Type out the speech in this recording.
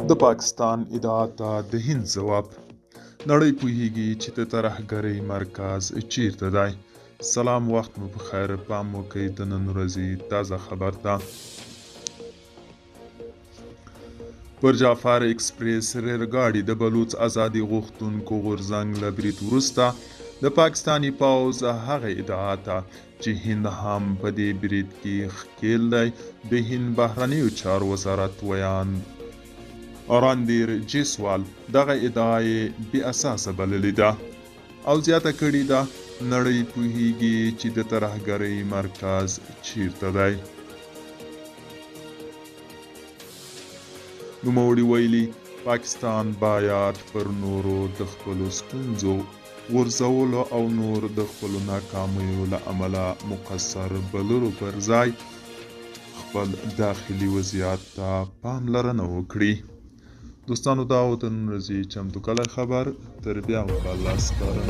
د پاکستان ادعا ته د هند ځواب. نړۍ پوهیږي چې د ترهګرۍ مرکز چیرته دی. سلام، وخت مو بخیر. پام مو کوي د نن ورځې تازه خبر ته. پر جعفر ایکسپریس ریلګاډي د بلوڅ ازادي غوښتونکو غورځنګ له برید وروسته د پاکستاني پوځ هغه ادعا ته چې هند هم په دې برید کې ښکیل دی د هند بهرنیو چارو وزارت ویان راندیر جیسوال دغه ادعا یې بې اساسه بللې ده او زیاته کړې ده نړۍ پوهیږي چې د ترهګرۍ مرکز چیرته دی. نوموړي ویلي پاکستان باید پر نورو د خپلو ستونزو غورځولو او نور د خپلو ناکامیو له امله مقصر بللو پر ځای خپل داخلي وضعیت ته پاملرنه وکړي. دوستانو، دا و د نن ورځې چمتو کلی خبر. تر بیا وخت الله سپارم.